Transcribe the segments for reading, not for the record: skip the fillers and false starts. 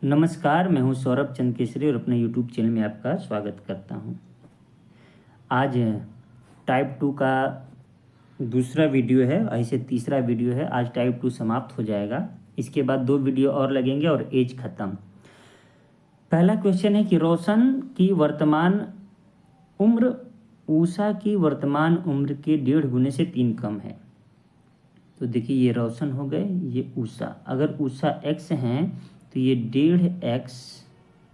नमस्कार, मैं हूं सौरभ चंद केसरी और अपने यूट्यूब चैनल में आपका स्वागत करता हूं। आज टाइप 2 का दूसरा वीडियो है, ऐसे तीसरा वीडियो है। आज टाइप 2 समाप्त हो जाएगा। इसके बाद 2 वीडियो और लगेंगे और एज ख़त्म। पहला क्वेश्चन है कि रोशन की वर्तमान उम्र ऊषा की वर्तमान उम्र के 1.5 गुने से 3 कम है। तो देखिए, ये रोशन हो गए, ये ऊषा। अगर ऊषा x हैं तो ये 1.5x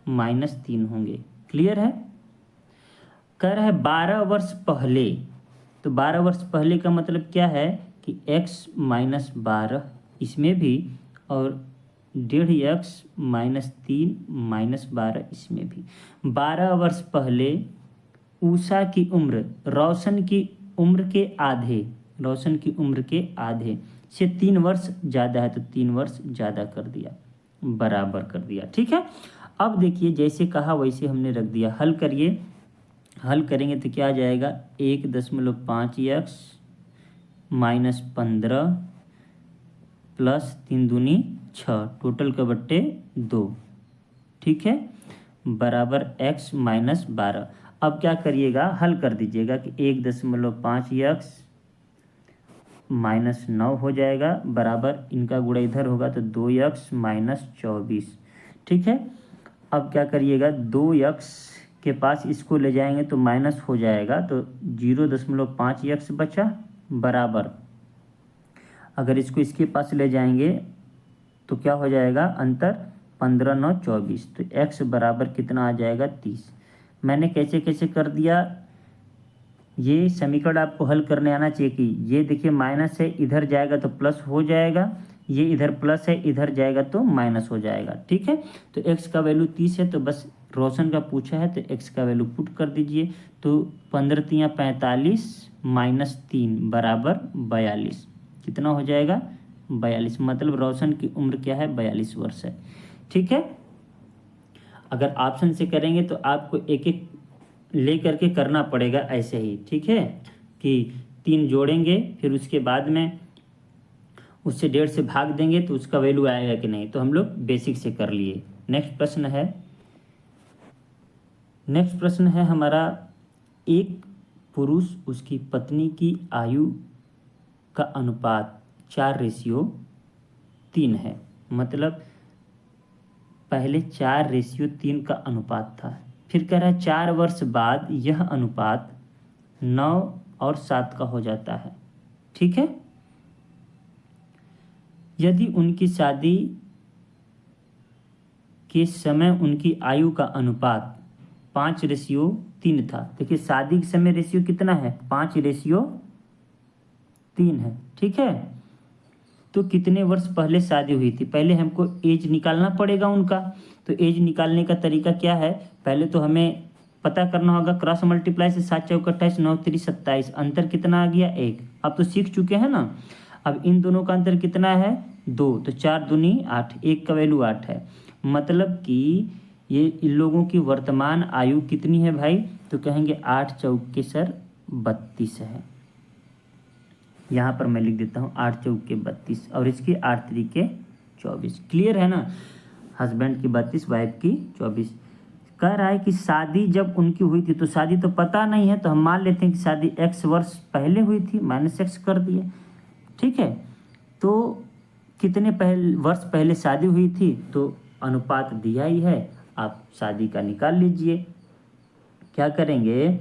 माइनस 3 होंगे। क्लियर है? कह रहा है 12 वर्ष पहले। तो 12 वर्ष पहले का मतलब क्या है कि x माइनस 12 इसमें भी, और 1.5x माइनस 3 माइनस 12 इसमें भी। 12 वर्ष पहले ऊषा की उम्र रोशन की उम्र के आधे, रोशन की उम्र के आधे से 3 वर्ष ज़्यादा है, तो 3 वर्ष ज़्यादा कर दिया, बराबर कर दिया। ठीक है। अब देखिए, जैसे कहा वैसे हमने रख दिया। हल करिए। हल करेंगे तो क्या आ जाएगा, 1.5x माइनस 15 प्लस 3 दूनी 6, टोटल का बट्टे 2। ठीक है, बराबर x माइनस 12। अब क्या करिएगा, हल कर दीजिएगा कि 1.5x माइनस 9 हो जाएगा, बराबर इनका गुणा इधर होगा तो 2x माइनस 24। ठीक है। अब क्या करिएगा, 2x के पास इसको ले जाएंगे तो माइनस हो जाएगा, तो 0.5x बचा, बराबर अगर इसको इसके पास ले जाएंगे तो क्या हो जाएगा, अंतर 15 9 24, तो x बराबर कितना आ जाएगा, 30। मैंने कैसे कैसे कर दिया, ये समीकरण आपको हल करने आना चाहिए कि ये देखिए माइनस है, इधर जाएगा तो प्लस हो जाएगा, ये इधर प्लस है, इधर जाएगा तो माइनस हो जाएगा। ठीक है। तो x का वैल्यू 30 है, तो बस रोशन का पूछा है तो x का वैल्यू पुट कर दीजिए। तो 15 तियाँ 45 माइनस 3 बराबर 42। कितना हो जाएगा, 42। मतलब रोशन की उम्र क्या है, 42 वर्ष है। ठीक है। अगर ऑप्शन से करेंगे तो आपको एक एक ले करके करना पड़ेगा ऐसे ही। ठीक है, कि 3 जोड़ेंगे, फिर उसके बाद में उससे 1.5 से भाग देंगे तो उसका वैल्यू आएगा कि नहीं। तो हम लोग बेसिक से कर लिए। नेक्स्ट प्रश्न है, नेक्स्ट प्रश्न है हमारा, एक पुरुष उसकी पत्नी की आयु का अनुपात 4:3 है। मतलब पहले 4:3 का अनुपात था, फिर कह रहा है 4 वर्ष बाद यह अनुपात 9 और 7 का हो जाता है। ठीक है। यदि उनकी शादी के समय उनकी आयु का अनुपात 5:3 था। देखिए, शादी के समय रेशियो कितना है, 5:3 है। ठीक है। तो कितने वर्ष पहले शादी हुई थी, पहले हमको एज निकालना पड़ेगा उनका। तो एज निकालने का तरीका क्या है, पहले तो हमें पता करना होगा, क्रॉस मल्टीप्लाई से 7 चौक 28, 9 3 27, अंतर कितना आ गया, 1। अब तो सीख चुके हैं ना। अब इन दोनों का अंतर कितना है, 2, तो 4 दूनी 8, 1 का वैल्यू 8 है। मतलब कि ये इन लोगों की वर्तमान आयु कितनी है भाई, तो कहेंगे 8 चौके सर 32 है। यहाँ पर मैं लिख देता हूँ 8 चौके 32, और इसकी 8 तरीके 24। क्लियर है ना, हस्बैंड की 32, वाइफ की 24। कह रहा है कि शादी जब उनकी हुई थी, तो शादी तो पता नहीं है, तो हम मान लेते हैं कि शादी x वर्ष पहले हुई थी, -x कर दिए। ठीक है। तो कितने वर्ष पहले शादी हुई थी, तो अनुपात दिया ही है, आप शादी का निकाल लीजिए। क्या करेंगे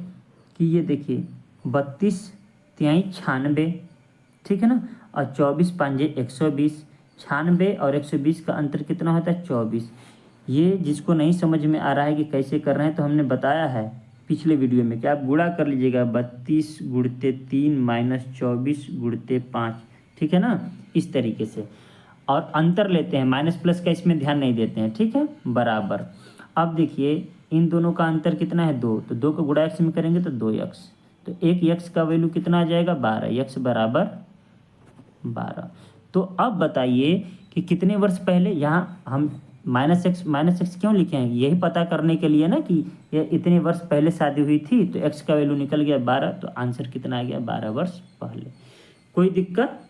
कि ये देखिए 32 तिहाई 96, ठीक है ना, और 24 5 120, 96 और 120 का अंतर कितना होता है, 24। ये जिसको नहीं समझ में आ रहा है कि कैसे कर रहे हैं, तो हमने बताया है पिछले वीडियो में कि आप गुणा कर लीजिएगा, 32 गुणते 3 माइनस 24 गुणते 5। ठीक है ना, इस तरीके से। और अंतर लेते हैं, माइनस प्लस का इसमें ध्यान नहीं देते हैं। ठीक है, बराबर। अब देखिए इन दोनों का अंतर कितना है, 2, तो 2 को गुणा x में करेंगे तो 2x, तो 1x का वैल्यू कितना आ जाएगा, 12, x बराबर 12। तो अब बताइए कि कितने वर्ष पहले, यहाँ हम -x क्यों लिखे हैं, यही पता करने के लिए ना कि ये इतने वर्ष पहले शादी हुई थी, तो x का वैल्यू निकल गया 12, तो आंसर कितना आ गया, 12 वर्ष पहले। कोई दिक्कत?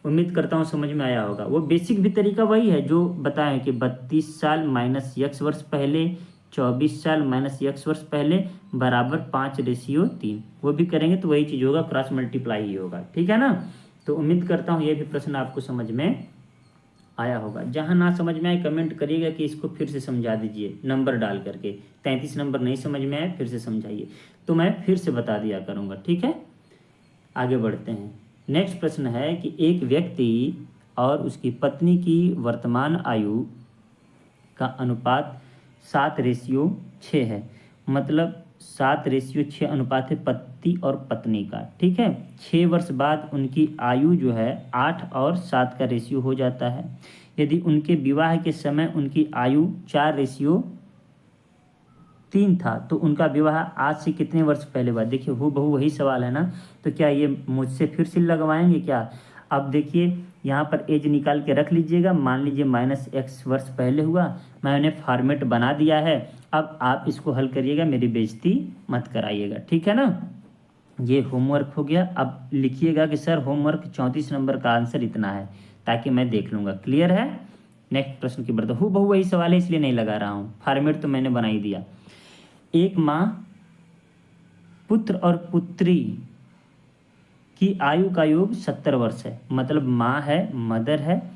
उम्मीद करता हूँ समझ में आया होगा। वो बेसिक भी तरीका वही है जो बताएं कि 32 साल माइनस यक्स वर्ष पहले, 24 साल माइनस यक्स वर्ष पहले बराबर 5:3, वो भी करेंगे तो वही चीज़ होगा, क्रॉस मल्टीप्लाई ही होगा। ठीक है ना। तो उम्मीद करता हूँ ये भी प्रश्न आपको समझ में आया होगा। जहाँ ना समझ में आए कमेंट करिएगा कि इसको फिर से समझा दीजिए नंबर डाल करके। 33 नंबर नहीं समझ में आए फिर से समझाइए, तो मैं फिर से बता दिया करूँगा। ठीक है, आगे बढ़ते हैं। नेक्स्ट प्रश्न है कि एक व्यक्ति और उसकी पत्नी की वर्तमान आयु का अनुपात 7:6 है। मतलब 7:6 अनुपात है पति और पत्नी का। ठीक है, 6 वर्ष बाद उनकी आयु जो है 8 और 7 का रेशियो हो जाता है। यदि उनके विवाह के समय उनकी आयु 4:3 था तो उनका विवाह आज से कितने वर्ष पहले हुआ। देखिए हूबहू वही सवाल है ना, तो क्या ये मुझसे फिर से लगवाएंगे क्या। अब देखिए यहाँ पर एज निकाल के रख लीजिएगा। मान लीजिए -x वर्ष पहले हुआ, मैंने फॉर्मेट बना दिया है। अब आप इसको हल करिएगा, मेरी बेइज्जती मत कराइएगा। ठीक है ना, ये होमवर्क हो गया। अब लिखिएगा कि सर होमवर्क 34 नंबर का आंसर इतना है, ताकि मैं देख लूँगा। क्लियर है। नेक्स्ट प्रश्न की बढ़ते, हूबहू वही सवाल है इसलिए नहीं लगा रहा हूँ, फॉर्मेट तो मैंने बना ही दिया। एक माँ, पुत्र और पुत्री की आयु का योग 70 वर्ष है। मतलब माँ है, मदर है,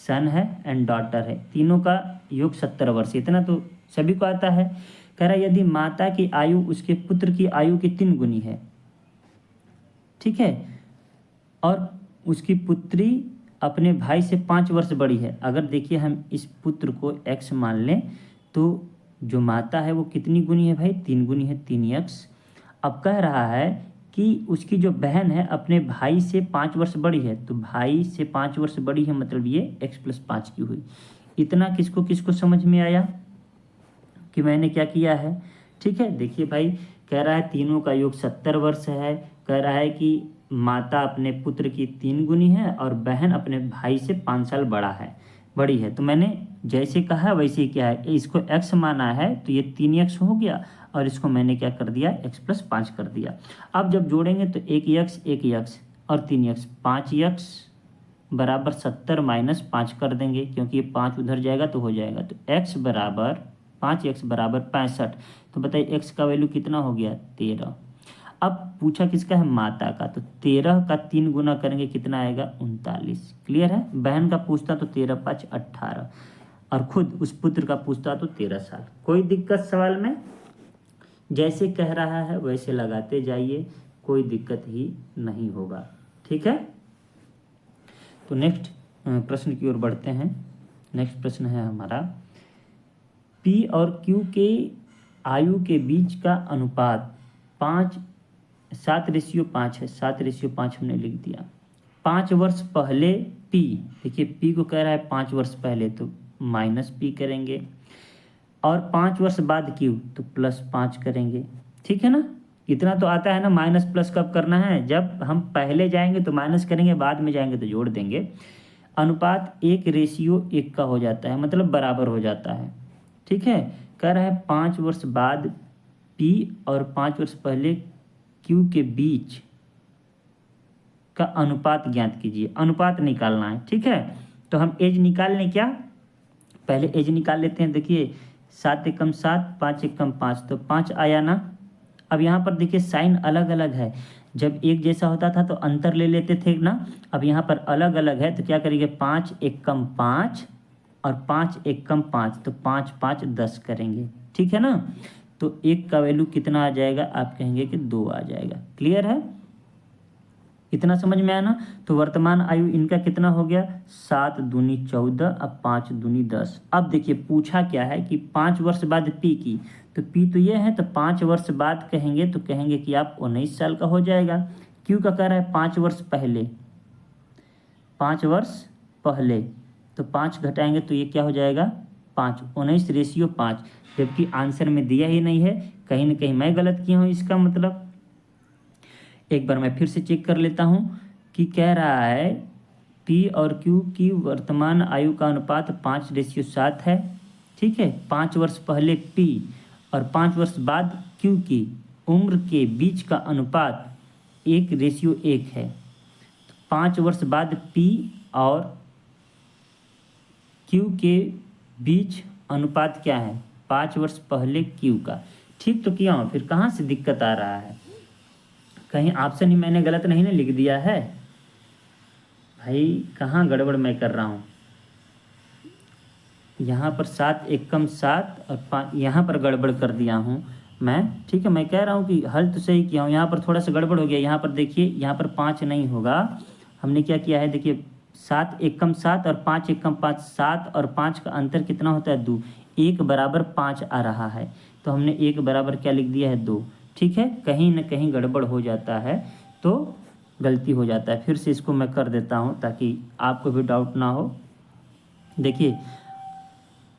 सन है एंड डॉटर है, तीनों का योग 70 वर्ष। इतना तो सभी को आता है। कह रहा है यदि माता की आयु उसके पुत्र की आयु की 3 गुनी है। ठीक है, और उसकी पुत्री अपने भाई से 5 वर्ष बड़ी है। अगर देखिए हम इस पुत्र को x मान लें तो जो माता है वो कितनी गुनी है भाई, 3 गुनी है, 3x। अब कह रहा है कि उसकी जो बहन है अपने भाई से 5 वर्ष बड़ी है, तो भाई से 5 वर्ष बड़ी है, मतलब ये x+5 की हुई। इतना किसको किसको समझ में आया कि मैंने क्या किया है। ठीक है, देखिए भाई कह रहा है तीनों का योग 70 वर्ष है। कह रहा है कि माता अपने पुत्र की 3 गुनी है और बहन अपने भाई से 5 साल बड़ी है। तो मैंने जैसे कहा वैसे ही क्या है, इसको x माना है तो ये 3x हो गया, और इसको मैंने क्या कर दिया, x+5 कर दिया। अब जब जोड़ेंगे तो 1x और 3x, 5x बराबर 70 माइनस 5 कर देंगे, क्योंकि ये 5 उधर जाएगा तो हो जाएगा। तो 5x बराबर 65। तो बताइए x का वैल्यू कितना हो गया, 13। अब पूछा किसका है, माता का, तो 13 का 3 गुना करेंगे कितना आएगा, 39। क्लियर है। बहन का पूछता तो 13×5 18, और खुद उस पुत्र का पूछता तो 13 साल। कोई दिक्कत सवाल में, जैसे कह रहा है वैसे लगाते जाइए, कोई दिक्कत ही नहीं होगा। ठीक है, तो नेक्स्ट प्रश्न की ओर बढ़ते हैं। नेक्स्ट प्रश्न है हमारा, P और Q के आयु के बीच का अनुपात 7:5 है। 7:5 हमने लिख दिया। 5 वर्ष पहले P, देखिए P को कह रहा है 5 वर्ष पहले, तो -P करेंगे, और 5 वर्ष बाद Q तो +5 करेंगे। ठीक है ना, इतना तो आता है ना। माइनस प्लस कब करना है, जब हम पहले जाएंगे तो माइनस करेंगे, बाद में जाएंगे तो जोड़ देंगे। अनुपात 1:1 का हो जाता है, मतलब बराबर हो जाता है। ठीक है, कह रहा है 5 वर्ष बाद P और 5 वर्ष पहले Q के बीच का अनुपात ज्ञात कीजिए। अनुपात निकालना है। ठीक है, तो हम एज निकाल लें क्या, पहले एज निकाल लेते हैं। देखिए 7 एकम 7, 5 एकम 5, तो 5 आया ना। अब यहाँ पर देखिए साइन अलग अलग है, जब एक जैसा होता था तो अंतर ले लेते थे ना। अब यहाँ पर अलग अलग है तो क्या करेंगे, 5 एकम 5 और 5 एकम 5, तो 5 5 10 करेंगे। ठीक है ना, तो 1 का वैल्यू कितना आ जाएगा, आप कहेंगे कि 2 आ जाएगा। क्लियर है, इतना समझ में आया ना। तो वर्तमान आयु इनका कितना हो गया, 7 दूनी 14, अब 5 दूनी 10। अब देखिए पूछा क्या है कि 5 वर्ष बाद P की, तो P तो ये है, तो 5 वर्ष बाद कहेंगे तो कहेंगे कि आप 19 साल का हो जाएगा। Q का कह रहा है 5 वर्ष पहले, 5 वर्ष पहले, तो 5 घटाएंगे तो ये क्या हो जाएगा, 5, 19:5, जबकि आंसर में दिया ही नहीं है। कहीं ना कहीं मैं गलत किया हूँ इसका मतलब। एक बार मैं फिर से चेक कर लेता हूँ कि कह रहा है P और Q की वर्तमान आयु का अनुपात 5:7 है। ठीक है, 5 वर्ष पहले P और 5 वर्ष बाद Q की उम्र के बीच का अनुपात 1:1 है। 5 वर्ष बाद P और Q के बीच अनुपात क्या है? 5 वर्ष पहले Q का। ठीक तो किया हूँ, फिर कहाँ से दिक्कत आ रहा है? कहीं ऑप्शन ही मैंने गलत नहीं ना लिख दिया है भाई? कहाँ गड़बड़ मैं कर रहा हूँ? यहाँ पर 7 एकम 7 और 5 यहाँ पर गड़बड़ कर दिया हूँ मैं। ठीक है, मैं कह रहा हूँ कि हल तो सही किया हूँ, यहाँ पर थोड़ा सा गड़बड़ हो गया। यहाँ पर देखिए, यहाँ पर 5 नहीं होगा। हमने क्या किया है, देखिए 7 एकम 7 और 5 एकम 5, 7 और 5 का अंतर कितना होता है? 2। 1 बराबर 5 आ रहा है, तो हमने 1 बराबर क्या लिख दिया है? 2। ठीक है, कहीं ना कहीं गड़बड़ हो जाता है तो गलती हो जाता है। फिर से इसको मैं कर देता हूँ ताकि आपको भी डाउट ना हो। देखिए,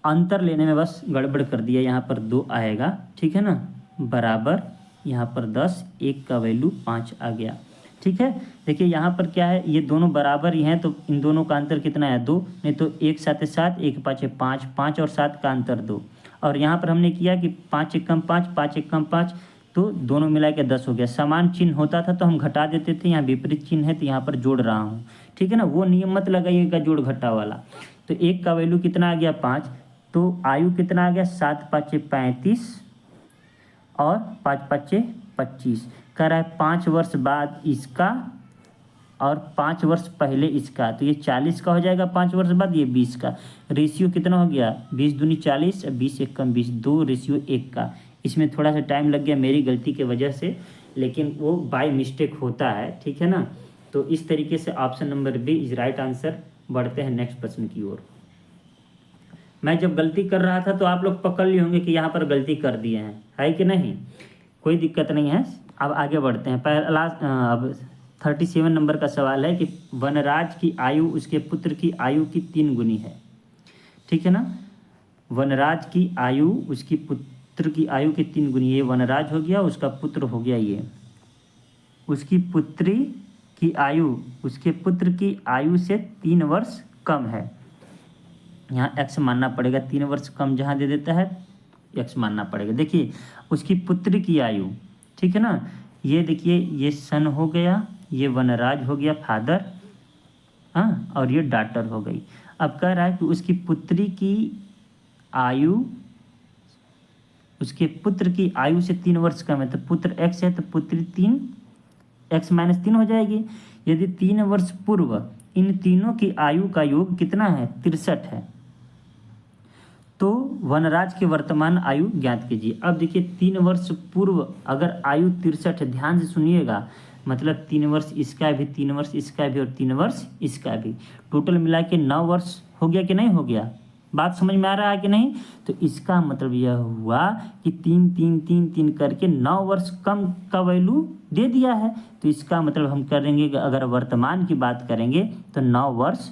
अंतर लेने में बस गड़बड़ कर दिया, यहाँ पर 2 आएगा, ठीक है ना, बराबर यहाँ पर 10, 1 का वैल्यू 5 आ गया। ठीक है, देखिए यहाँ पर क्या है, ये दोनों बराबर ही हैं, तो इन दोनों का अंतर कितना है? 2। नहीं तो 1 7 7, 1 5 5, 5 और 7 का अंतर 2। और यहाँ पर हमने किया कि 5 एकम 5, 5 एकम 5, तो दोनों मिला के 10 हो गया। समान चिन्ह होता था तो हम घटा देते थे, यहाँ विपरीत चिन्ह है तो यहाँ पर जोड़ रहा हूँ। ठीक है ना, वो नियम मत लगाइएगा जोड़ घटा वाला। तो 1 का वैल्यू कितना आ गया? 5। तो आयु कितना आ गया? 7 5 35 और 5 5 25। कह रहा है 5 वर्ष बाद इसका और 5 वर्ष पहले इसका, तो ये 40 का हो जाएगा 5 वर्ष बाद, ये 20 का। रेशियो कितना हो गया? 20 दूनी 40, 20 एक कम 20, 2 रेशियो 1 का। इसमें थोड़ा सा टाइम लग गया मेरी गलती की वजह से, लेकिन वो बाय मिस्टेक होता है। ठीक है ना, तो इस तरीके से option number B is right answer. बढ़ते हैं नेक्स्ट प्रश्न की ओर। मैं जब गलती कर रहा था तो आप लोग पकड़ लिए होंगे कि यहाँ पर गलती कर दिए हैं, है कि नहीं? कोई दिक्कत नहीं है। अब आगे बढ़ते हैं। पहला अब 37 नंबर का सवाल है कि वनराज की आयु उसके पुत्र की आयु की 3 गुनी है। ठीक है ना, वनराज की आयु उसकी पुत्र की आयु की 3 गुनी। ये वनराज हो गया, उसका पुत्र हो गया ये। उसकी पुत्री की आयु उसके पुत्र की आयु से 3 वर्ष कम है। यहाँ x मानना पड़ेगा, 3 वर्ष कम जहाँ दे देता है x मानना पड़ेगा। देखिए उसकी पुत्री की आयु, ठीक है ना, ये देखिए ये सन हो गया, ये वनराज हो गया फादर, हाँ, और ये डॉटर हो गई। अब कह रहा है कि उसकी पुत्री की आयु उसके पुत्र की आयु से 3 वर्ष कम है, तो पुत्र x है तो पुत्री 3, x - 3 हो जाएगी। यदि 3 वर्ष पूर्व इन तीनों की आयु का योग कितना है? 63 है, तो वनराज की वर्तमान आयु ज्ञात कीजिए। अब देखिए 3 वर्ष पूर्व अगर आयु 63 है, ध्यान से सुनिएगा, मतलब 3 वर्ष इसका भी, 3 वर्ष इसका भी और 3 वर्ष इसका भी, टोटल मिला के 9 वर्ष हो गया कि नहीं हो गया? बात समझ में आ रहा है कि नहीं? तो इसका मतलब यह हुआ कि 3 3 3 3 करके 9 वर्ष कम का वैल्यू दे दिया है। तो इसका मतलब हम करेंगे कि अगर वर्तमान की बात करेंगे तो 9 वर्ष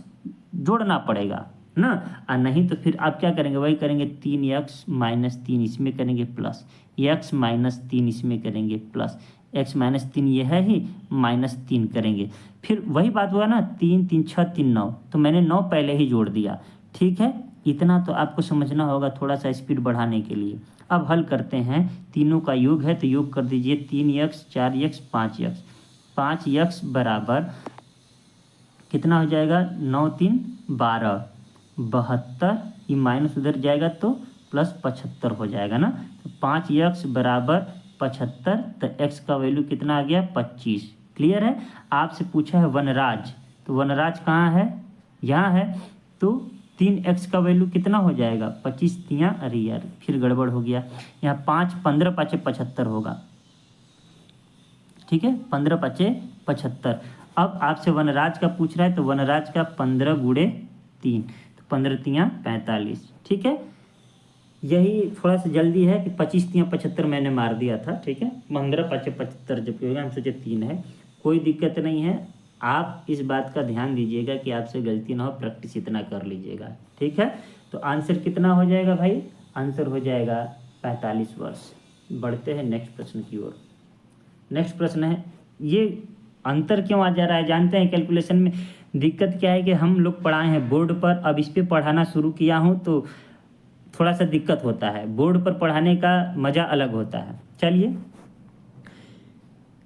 जोड़ना पड़ेगा ना, और नहीं तो फिर आप क्या करेंगे? वही करेंगे, 3x - 3 इसमें करेंगे प्लस, x - 3 इसमें करेंगे प्लस, x - 3 ये है ही, -3 करेंगे। फिर वही बात हुआ ना, 3 3 6 3 9, तो मैंने 9 पहले ही जोड़ दिया। ठीक है, इतना तो आपको समझना होगा थोड़ा सा स्पीड बढ़ाने के लिए। अब हल करते हैं, तीनों का योग है तो योग कर दीजिए, 3x 4x 5x, 5x बराबर कितना हो जाएगा? 9 3 12, 72, ये माइनस उधर जाएगा तो प्लस 75 हो जाएगा ना। तो 5x बराबर 75, तो x का वैल्यू कितना आ गया? 25। क्लियर है? आपसे पूछा है वनराज, तो वनराज कहाँ है? यहाँ है, तो 3x का वैल्यू कितना हो जाएगा? 25 तियाँ, अरे यार फिर गड़बड़ हो गया, यहाँ 5 15 5 75 होगा। ठीक है, 15 5 75। अब आपसे वनराज का पूछ रहा है, तो वनराज का 15 × 3, तो 15 तियाँ 45। ठीक है, यही थोड़ा सा जल्दी है कि 25 तियाँ 75 मैंने मार दिया था। ठीक है, 15 5 75 जब होगा, हम सोचे 3 है, कोई दिक्कत नहीं है। आप इस बात का ध्यान दीजिएगा कि आपसे गलती ना हो, प्रैक्टिस इतना कर लीजिएगा। ठीक है, तो आंसर कितना हो जाएगा भाई? आंसर हो जाएगा 45 वर्ष। बढ़ते हैं नेक्स्ट प्रश्न की ओर। नेक्स्ट प्रश्न है, ये अंतर क्यों आ जा रहा है जानते हैं? कैलकुलेशन में दिक्कत क्या है कि हम लोग पढ़ाए हैं बोर्ड पर, अब इस पर पढ़ाना शुरू किया हूँ तो थोड़ा सा दिक्कत होता है। बोर्ड पर पढ़ाने का मज़ा अलग होता है। चलिए,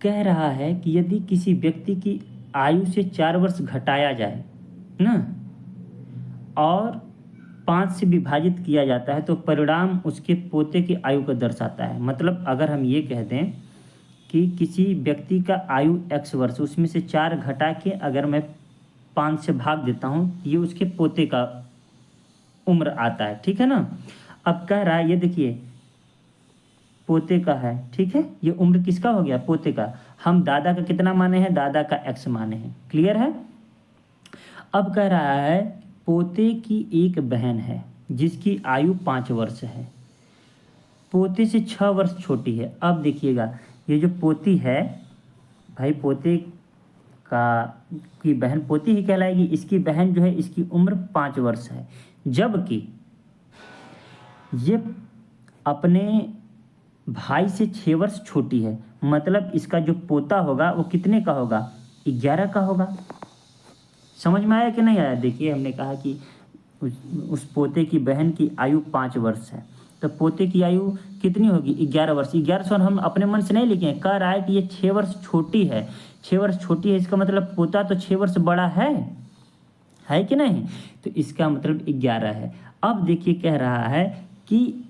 कह रहा है कि यदि किसी व्यक्ति की आयु से 4 वर्ष घटाया जाए ना और 5 से विभाजित किया जाता है तो परिणाम उसके पोते की आयु को दर्शाता है। मतलब अगर हम ये कह दें कि किसी व्यक्ति का आयु x वर्ष, उसमें से 4 घटा के अगर मैं 5 से भाग देता हूँ, ये उसके पोते का उम्र आता है, ठीक है ना। अब कह रहा है, ये देखिए पोते का है, ठीक है, ये उम्र किसका हो गया, पोते का। हम दादा का कितना माने हैं, दादा का x माने हैं, क्लियर है। अब कह रहा है पोते की एक बहन है जिसकी आयु 5 वर्ष है, पोते से 6 वर्ष छोटी है। अब देखिएगा ये जो पोती है भाई, पोते का की बहन पोती ही कहलाएगी, इसकी बहन जो है इसकी उम्र 5 वर्ष है, जबकि ये अपने भाई से 6 वर्ष छोटी है। मतलब इसका जो पोता होगा वो कितने का होगा, 11 का होगा। समझ में आया कि नहीं आया। देखिए हमने कहा कि उस पोते की बहन की आयु 5 वर्ष है, तो पोते की आयु कितनी होगी, 11 वर्ष। 11 वर्ष हम अपने मन से नहीं लिखे, कह रहा है कि ये 6 वर्ष छोटी है, 6 वर्ष छोटी है, इसका मतलब पोता तो 6 वर्ष बड़ा है कि नहीं, तो इसका मतलब 11 है। अब देखिए कह रहा है कि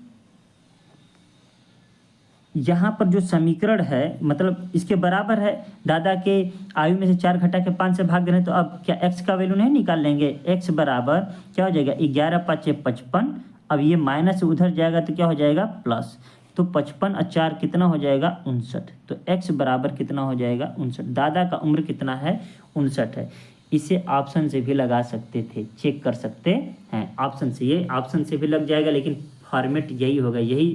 यहाँ पर जो समीकरण है मतलब इसके बराबर है, दादा के आयु में से 4 घटा के 5 से भाग दे रहे हैं, तो अब क्या x का वैल्यू नहीं निकाल लेंगे, x बराबर क्या हो जाएगा, 11 5 55। अब ये माइनस उधर जाएगा तो क्या हो जाएगा प्लस, तो 55 और 4 कितना हो जाएगा 59, तो x बराबर कितना हो जाएगा 59। दादा का उम्र कितना है 59 है। इसे ऑप्शन से भी लगा सकते थे, चेक कर सकते हैं ऑप्शन से, ये ऑप्शन से भी लग जाएगा, लेकिन फॉर्मेट यही होगा, यही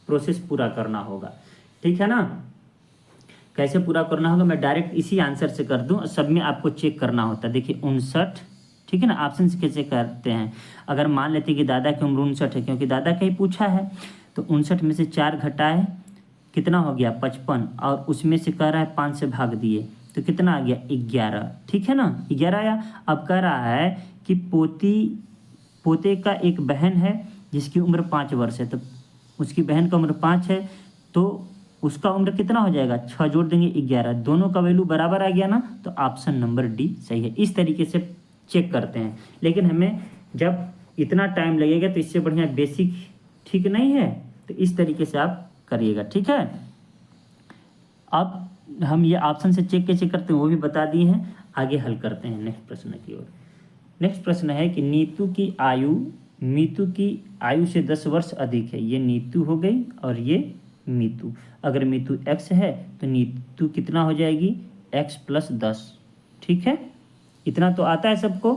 प्रोसेस पूरा करना होगा, ठीक है ना। कैसे पूरा करना होगा, मैं डायरेक्ट इसी आंसर से कर दूं, सब में आपको चेक करना होता है। देखिए 59, ठीक है ना, ऑप्शन से कैसे करते हैं। अगर मान लेते कि दादा की उम्र 59 है, क्योंकि दादा का ही पूछा है, तो 59 में से 4 घटाए कितना हो गया 55, और उसमें से कह रहा है 5 से भाग दिए तो कितना आ गया 11, ठीक है ना, 11 आया। अब कह रहा है कि पोते का एक बहन है जिसकी उम्र 5 वर्ष है, तो उसकी बहन का उम्र 5 है, तो उसका उम्र कितना हो जाएगा, 6 जोड़ देंगे 11, दोनों का वैल्यू बराबर आ गया ना, तो ऑप्शन नंबर डी सही है। इस तरीके से चेक करते हैं, लेकिन हमें जब इतना टाइम लगेगा तो इससे बढ़िया बेसिक ठीक नहीं है, तो इस तरीके से आप करिएगा, ठीक है। अब हम ये ऑप्शन से चेक कैसे करते हैं वो भी बता दिए हैं, आगे हल करते हैं नेक्स्ट प्रश्न की ओर। नेक्स्ट प्रश्न है कि नीतू की आयु से 10 वर्ष अधिक है। ये नीतू हो गई और ये मीतू। अगर मीतू x है तो नीतू कितना हो जाएगी x + 10, ठीक है। इतना तो आता है सबको।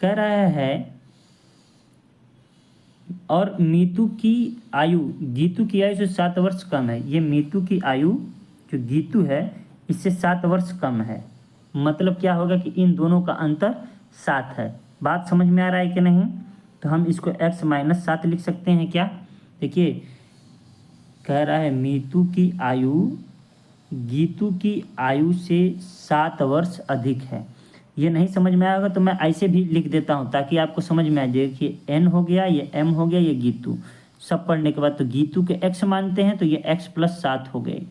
कह रहा है और मीतू की आयु गीतू की आयु से 7 वर्ष कम है। ये मीतू की आयु जो गीतू है इससे 7 वर्ष कम है। मतलब क्या होगा कि इन दोनों का अंतर 7 है। बात समझ में आ रहा है कि नहीं। तो हम इसको x - 7 लिख सकते हैं क्या। देखिए कह रहा है मीतू की आयु गीतू की आयु से 7 वर्ष अधिक है। ये नहीं समझ में आएगा तो मैं ऐसे भी लिख देता हूँ ताकि आपको समझ में आ जाए। देखिए n हो गया, ये m हो गया, ये गीतू। सब पढ़ने के बाद तो गीतू के x मानते हैं तो ये x + 7 हो गए,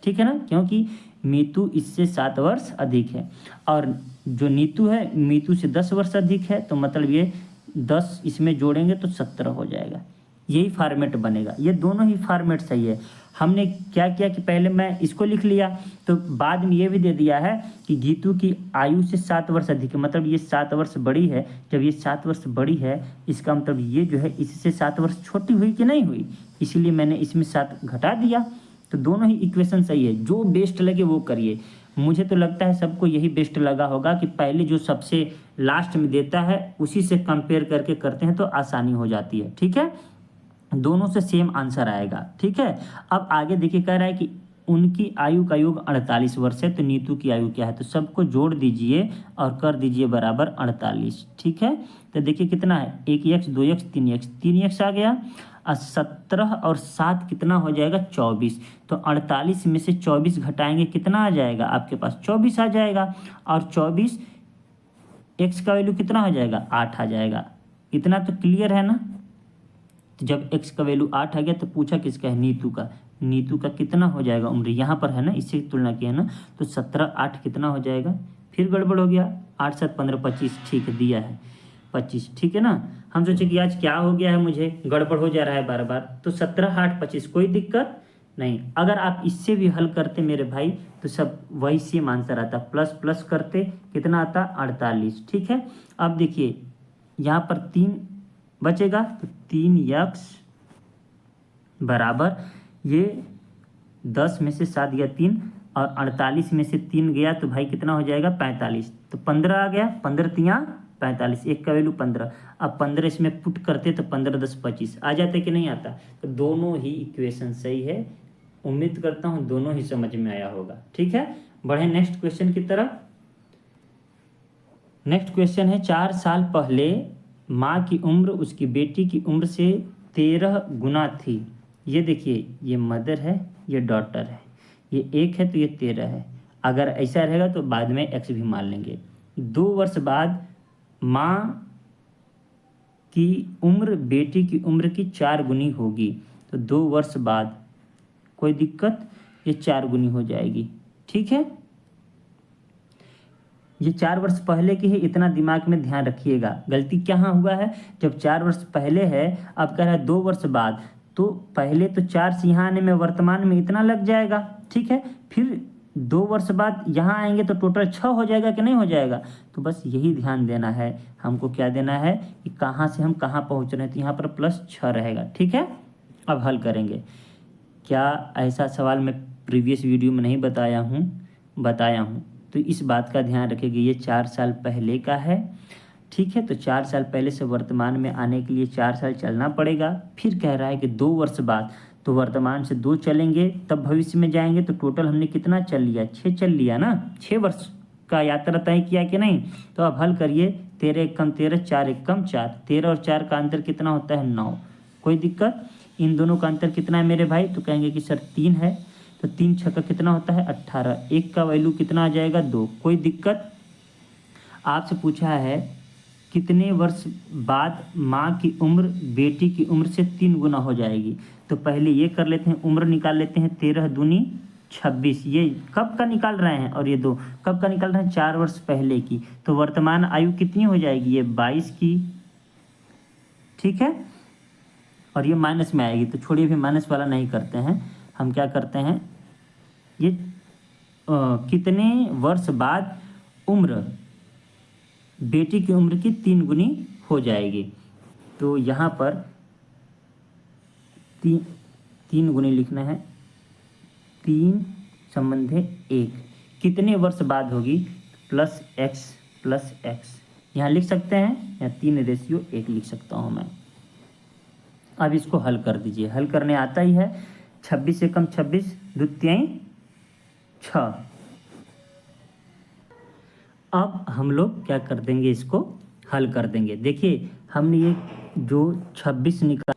ठीक है ना, क्योंकि मीतू इससे 7 वर्ष अधिक है। और जो नीतू है मीतू से 10 वर्ष अधिक है, तो मतलब ये 10 इसमें जोड़ेंगे तो 17 हो जाएगा। यही फॉर्मेट बनेगा। ये दोनों ही फॉर्मेट सही है। हमने क्या किया कि पहले मैं इसको लिख लिया, तो बाद में ये भी दे दिया है कि गीतू की आयु से 7 वर्ष अधिक है, मतलब ये 7 वर्ष बड़ी है। जब ये 7 वर्ष बड़ी है इसका मतलब ये जो है इससे 7 वर्ष छोटी हुई कि नहीं हुई, इसीलिए मैंने इसमें 7 घटा दिया। तो दोनों ही इक्वेशन सही है। जो बेस्ट लगे वो करिए। मुझे तो लगता है सबको यही बेस्ट लगा होगा कि पहले जो सबसे लास्ट में देता है उसी से कंपेयर करके करते हैं तो आसानी हो जाती है, ठीक है। दोनों से सेम आंसर आएगा, ठीक है। अब आगे देखिए कह रहा है कि उनकी आयु का योग 48 वर्ष है, तो नीतू की आयु क्या है, तो सबको जोड़ दीजिए और कर दीजिए बराबर 48, ठीक है। तो देखिए कितना है 1x 2x 3x आ गया, और 17 और 7 कितना हो जाएगा 24। तो 48 में से 24 घटाएंगे कितना आ जाएगा आपके पास 24 आ जाएगा, और 24 x का वैल्यू कितना हो जाएगा 8 आ जाएगा। इतना तो क्लियर है ना। तो जब x का वैल्यू 8 आ गया तो पूछा किसका है, नीतू का। नीतू का कितना हो जाएगा उम्र, यहाँ पर है ना, इससे तुलना किया है ना, तो 17 8 कितना हो जाएगा फिर गड़बड़ हो गया, 8 7 15 25, ठीक है दिया है 25, ठीक है ना। हम सोचे कि आज क्या हो गया है, मुझे गड़बड़ हो जा रहा है बार बार, तो 17 8 25 कोई दिक्कत नहीं। अगर आप इससे भी हल करते मेरे भाई तो सब वही सेम आंसर आता, प्लस प्लस करते कितना आता 48, ठीक है। अब देखिए यहाँ पर 3 बचेगा तो 3x बराबर ये 10 में से 7 गया 3 और 48 में से 3 गया तो भाई कितना हो जाएगा 45, तो 15 आ गया, 15 तियाँ 45, एक का वैल्यू 15। अब 15 इसमें पुट करते तो 15 10 25 आ जाते कि नहीं आता। तो दोनों ही इक्वेशन सही है, उम्मीद करता हूँ दोनों ही समझ में आया होगा, ठीक है। बढ़े नेक्स्ट क्वेश्चन की तरफ। नेक्स्ट क्वेश्चन है 4 साल पहले माँ की उम्र उसकी बेटी की उम्र से 13 गुना थी। ये देखिए ये मदर है, ये डॉटर है, ये 1 है तो ये 13 है। अगर ऐसा रहेगा तो बाद में x भी मान लेंगे। 2 वर्ष बाद माँ की उम्र बेटी की उम्र की 4 गुनी होगी, तो 2 वर्ष बाद कोई दिक्कत, ये 4 गुनी हो जाएगी, ठीक है। ये 4 वर्ष पहले की है, इतना दिमाग में ध्यान रखिएगा। गलती कहाँ हुआ है, जब 4 वर्ष पहले है, अब कह रहा है 2 वर्ष बाद, तो पहले तो 4 से यहाँ आने में वर्तमान में इतना लग जाएगा, ठीक है। फिर 2 वर्ष बाद यहाँ आएंगे तो टोटल 6 हो जाएगा कि नहीं हो जाएगा। तो बस यही ध्यान देना है हमको, क्या देना है कि कहाँ से हम कहाँ पहुँच रहे हैं, तो यहाँ पर +6 रहेगा, ठीक है। अब हल करेंगे। क्या ऐसा सवाल मैं प्रीवियस वीडियो में नहीं बताया हूँ, तो इस बात का ध्यान रखिएगा। ये 4 साल पहले का है, ठीक है। तो 4 साल पहले से वर्तमान में आने के लिए 4 साल चलना पड़ेगा। फिर कह रहा है कि 2 वर्ष बाद, तो वर्तमान से 2 चलेंगे तब भविष्य में जाएंगे, तो टोटल हमने कितना चल लिया, 6 चल लिया ना, 6 वर्ष का यात्रा तय किया कि नहीं। तो अब हल करिए, 13 1 कम 13, 4 1 कम 4, 13 और 4 का अंतर कितना होता है 9, कोई दिक्कत। इन दोनों का अंतर कितना है मेरे भाई, तो कहेंगे कि सर 3 है, तो 3 6 का कितना होता है 18, 1 का वैल्यू कितना आ जाएगा 2, कोई दिक्कत। आपसे पूछा है कितने वर्ष बाद माँ की उम्र बेटी की उम्र से 3 गुना हो जाएगी। तो पहले ये कर लेते हैं, उम्र निकाल लेते हैं, 13 दूनी 26, ये कब का निकाल रहे हैं, और ये 2 कब का निकाल रहे हैं 4 वर्ष पहले की। तो वर्तमान आयु कितनी हो जाएगी, ये 22 की, ठीक है। और ये माइनस में आएगी, तो छोड़िए भी माइनस वाला नहीं करते हैं, हम क्या करते हैं, ये कितने वर्ष बाद उम्र बेटी की उम्र की 3 गुनी हो जाएगी। तो यहाँ पर 3 गुनी लिखना है, 3 संबंधे 1, कितने वर्ष बाद होगी, +x यहाँ लिख सकते हैं, या 3:1 लिख सकता हूँ मैं। अब इसको हल कर दीजिए, हल करने आता ही है। 26 से कम 26, 2 तिहाई 6। अब हम लोग क्या कर देंगे, इसको हल कर देंगे। देखिए हमने ये जो 26 निकाला,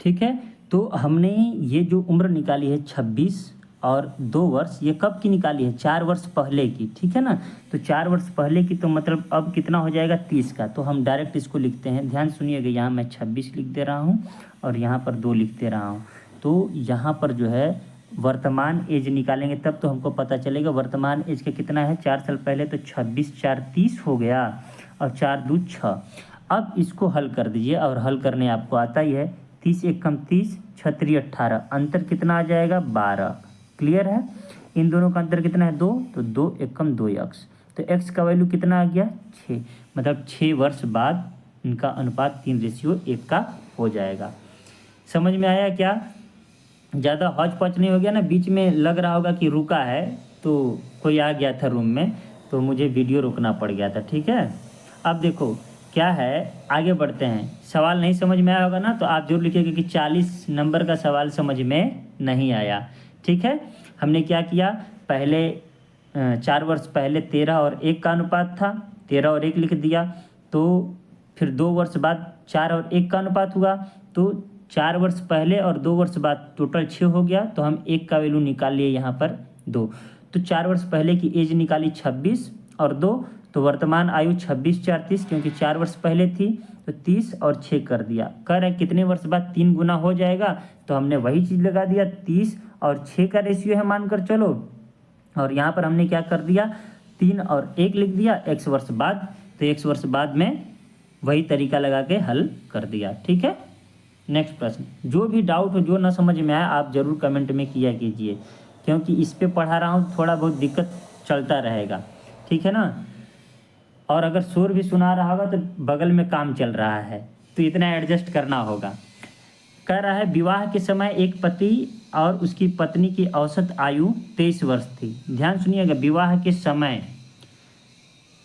ठीक है, तो हमने ये जो उम्र निकाली है 26 और 2 वर्ष, ये कब की निकाली है, 4 वर्ष पहले की, ठीक है ना। तो 4 वर्ष पहले की, तो मतलब अब कितना हो जाएगा 30 का। तो हम डायरेक्ट इसको लिखते हैं, ध्यान सुनिएगा, यहाँ मैं 26 लिख दे रहा हूँ और यहाँ पर 2 लिख दे रहा हूँ। तो यहाँ पर जो है वर्तमान एज निकालेंगे तब तो हमको पता चलेगा वर्तमान एज का कितना है, 4 साल पहले, तो 26 4 30 हो गया और 4 2 6। अब इसको हल कर दीजिए, और हल करने आपको आता ही है, 30 1 कम 30, 6 3 18, अंतर कितना आ जाएगा 12, क्लियर है। इन दोनों का अंतर कितना है 2, तो 2 1 कम 2x, तो x का वैल्यू कितना आ गया 6, मतलब 6 वर्ष बाद इनका अनुपात 3:1 का हो जाएगा। समझ में आया क्या, ज़्यादा हौच पौच नहीं हो गया ना, बीच में लग रहा होगा कि रुका है, तो कोई आ गया था रूम में तो मुझे वीडियो रोकना पड़ गया था, ठीक है। अब देखो क्या है, आगे बढ़ते हैं। सवाल नहीं समझ में आया होगा ना, तो आप जरूर लिखिएगा कि 40 नंबर का सवाल समझ में नहीं आया, ठीक है। हमने क्या किया, पहले 4 वर्ष पहले 13 और 1 का अनुपात था, 13 और 1 लिख दिया। तो फिर 2 वर्ष बाद 4 और 1 का अनुपात हुआ, तो 4 वर्ष पहले और 2 वर्ष बाद टोटल 6 हो गया, तो हम 1 का वैल्यू निकाल लिए यहाँ पर 2। तो 4 वर्ष पहले की एज निकाली 26 और 2, तो वर्तमान आयु 26 4 30, क्योंकि 4 वर्ष पहले थी, तो 30 और 6 कर दिया। कह रहा है कितने वर्ष बाद 3 गुना हो जाएगा, तो हमने वही चीज़ लगा दिया, 30 और 6 का रेशियो है मानकर चलो। और यहाँ पर हमने क्या कर दिया, 3 और 1 लिख दिया x वर्ष बाद, तो x वर्ष बाद में वही तरीका लगा के हल कर दिया। ठीक है, नेक्स्ट प्रश्न। जो भी डाउट हो, जो ना समझ में आया, आप ज़रूर कमेंट में किया कीजिए, क्योंकि इस पे पढ़ा रहा हूँ, थोड़ा बहुत दिक्कत चलता रहेगा। ठीक है ना, और अगर शोर भी सुना रहा होगा तो बगल में काम चल रहा है, तो इतना एडजस्ट करना होगा। कह रहा है विवाह के समय एक पति और उसकी पत्नी की औसत आयु 23 वर्ष थी। ध्यान सुनिएगा, विवाह के समय।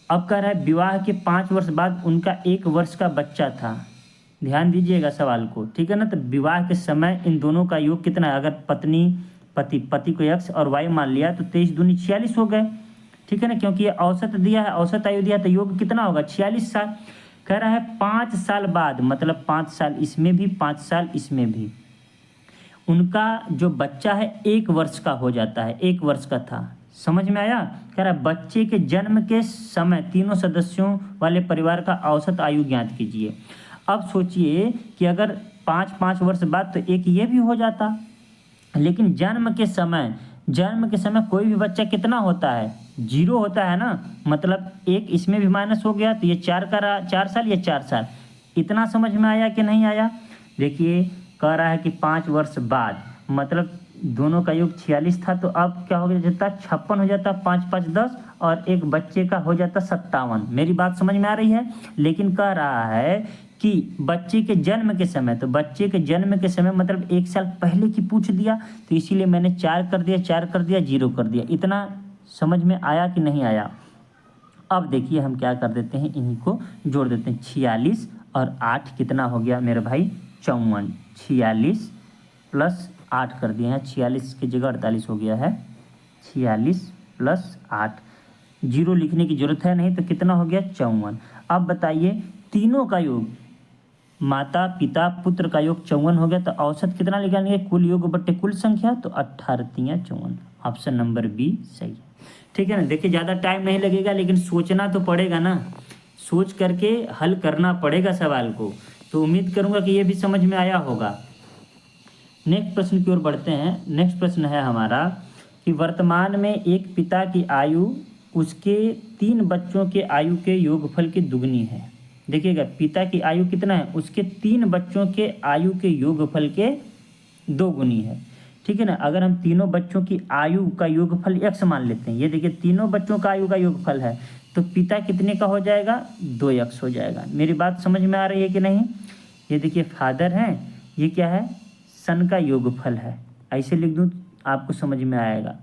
अब कह रहा है विवाह के 5 वर्ष बाद उनका 1 वर्ष का बच्चा था। ध्यान दीजिएगा सवाल को, ठीक है ना। तो विवाह के समय इन दोनों का योग कितना है? अगर पति को x और y मान लिया तो 23 दूनी 46 हो गए। ठीक है ना, क्योंकि ये औसत दिया है, औसत आयु दिया, तो योग कितना होगा? 46 साल। कह रहा है 5 साल बाद, मतलब 5 साल इसमें भी 5 साल इसमें भी, उनका जो बच्चा है 1 वर्ष का हो जाता है, 1 वर्ष का था। समझ में आया? कह रहा है बच्चे के जन्म के समय तीनों सदस्यों वाले परिवार का औसत आयु ज्ञात कीजिए। अब सोचिए कि अगर 5 वर्ष बाद तो एक ये भी हो जाता, लेकिन जन्म के समय कोई भी बच्चा कितना होता है? 0 होता है ना, मतलब 1 इसमें भी माइनस हो गया, तो ये 4 का रहा, 4 साल, ये 4 साल। इतना समझ में आया कि नहीं आया? देखिए, कह रहा है कि 5 वर्ष बाद, मतलब दोनों का योग 46 था, तो अब क्या हो जाता? 56 हो जाता, 5 5 10, और एक बच्चे का हो जाता 57। मेरी बात समझ में आ रही है? लेकिन कह रहा है कि बच्चे के जन्म के समय, तो बच्चे के जन्म के समय मतलब 1 साल पहले की पूछ दिया, तो इसीलिए मैंने 4 कर दिया, 0 कर दिया। इतना समझ में आया कि नहीं आया? अब देखिए हम क्या कर देते हैं, इन्हीं को जोड़ देते हैं। 46 और 8 कितना हो गया मेरे भाई? 54। 46 प्लस 8 कर दिए हैं, 46 की जगह 48 हो गया है। 46 प्लस 8, 0 लिखने की जरूरत है नहीं, तो कितना हो गया? 54। अब बताइए, तीनों का योग, माता पिता पुत्र का योग 54 हो गया, तो औसत कितना निकालेंगे? कुल योग बट्टे कुल संख्या, तो 18 तियाँ 54। ऑप्शन नंबर बी सही है। ठीक है ना। देखिए ज़्यादा टाइम नहीं लगेगा, लेकिन सोचना तो पड़ेगा ना, सोच करके हल करना पड़ेगा सवाल को। तो उम्मीद करूँगा कि ये भी समझ में आया होगा। नेक्स्ट प्रश्न की ओर बढ़ते हैं। नेक्स्ट प्रश्न है हमारा कि वर्तमान में एक पिता की आयु उसके 3 बच्चों के आयु के योगफल की दुगनी है। देखिएगा, पिता की आयु कितना है? उसके 3 बच्चों के आयु के योगफल के 2 गुनी है। ठीक है ना। अगर हम तीनों बच्चों की आयु का योगफल x मान लेते हैं, ये देखिए तीनों बच्चों का आयु का योगफल है, तो पिता कितने का हो जाएगा? 2x हो जाएगा। मेरी बात समझ में आ रही है कि नहीं? ये देखिए फादर है, ये क्या है? सन का योगफल है। ऐसे लिख दूँ आपको समझ में आएगा।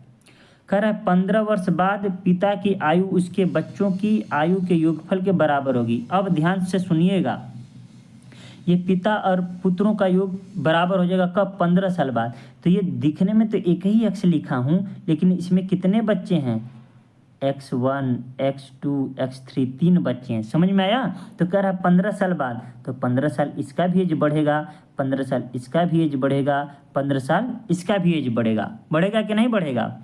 कह रहा है 15 वर्ष बाद पिता की आयु उसके बच्चों की आयु के योगफल के बराबर होगी। अब ध्यान से सुनिएगा, ये पिता और पुत्रों का योग बराबर हो जाएगा कब? 15 साल बाद। तो ये दिखने में तो एक ही x लिखा हूँ, लेकिन इसमें कितने बच्चे हैं? x1 x2 x3, 3 बच्चे हैं। समझ में आया? तो कह रहा है 15 साल बाद, तो 15 साल इसका भी एज बढ़ेगा, 15 साल इसका भी एज बढ़ेगा, 15 साल इसका भी एज बढ़ेगा। बढ़ेगा कि नहीं बढ़ेगा?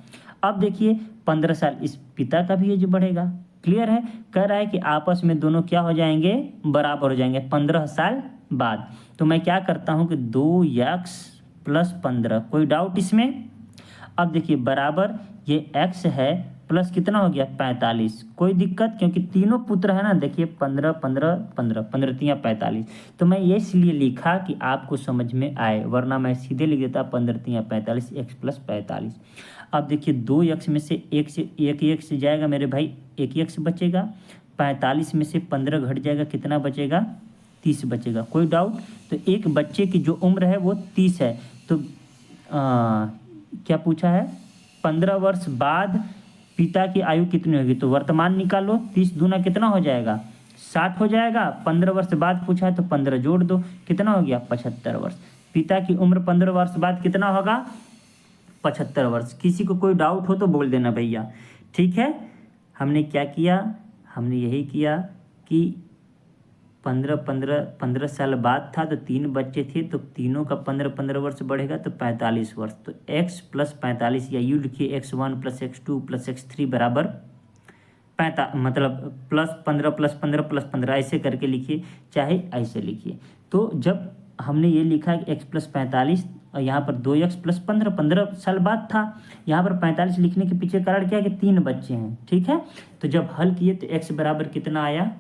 अब देखिए 15 साल इस पिता का भी एज बढ़ेगा। क्लियर है? कह रहा है कि आपस में दोनों क्या हो जाएंगे? बराबर हो जाएंगे 15 साल बाद। तो मैं क्या करता हूँ कि 2x प्लस 15, कोई डाउट इसमें? अब देखिए बराबर ये x है, प्लस कितना हो गया? 45। कोई दिक्कत? क्योंकि तीनों पुत्र है ना। देखिए 15 15 15, 15 तियाँ 45। तो मैं ये इसलिए लिखा कि आपको समझ में आए, वरना मैं सीधे लिख देता 15 तियाँ 45, x प्लस 45। अब देखिए 2x में से एक x जाएगा मेरे भाई, 1x बचेगा। 45 में से 15 घट जाएगा, कितना बचेगा? 30 बचेगा। कोई डाउट? तो एक बच्चे की जो उम्र है वो 30 है, तो क्या पूछा है? 15 वर्ष बाद पिता की आयु कितनी होगी? तो वर्तमान निकालो, 30 दूना कितना हो जाएगा? 60 हो जाएगा। 15 वर्ष बाद पूछा है तो 15 जोड़ दो, कितना हो गया? 75 वर्ष। पिता की उम्र 15 वर्ष बाद कितना होगा? 75 वर्ष। किसी को कोई डाउट हो तो बोल देना भैया। ठीक है, हमने क्या किया? हमने यही किया कि 15 साल बाद था, तो 3 बच्चे थे, तो तीनों का 15 वर्ष बढ़ेगा, तो 45 वर्ष। तो x प्लस 45, या यू लिखिए x1 plus x2 plus x3 बराबर मतलब प्लस 15 प्लस 15 प्लस 15, ऐसे करके लिखिए, चाहे ऐसे लिखिए। तो जब हमने ये लिखा कि x प्लस 45 और यहाँ पर 2x प्लस 15 साल बाद था। यहाँ पर 45 लिखने के पीछे कारण क्या है कि 3 बच्चे हैं, ठीक है। तो जब हल किए तो x बराबर कितना आया,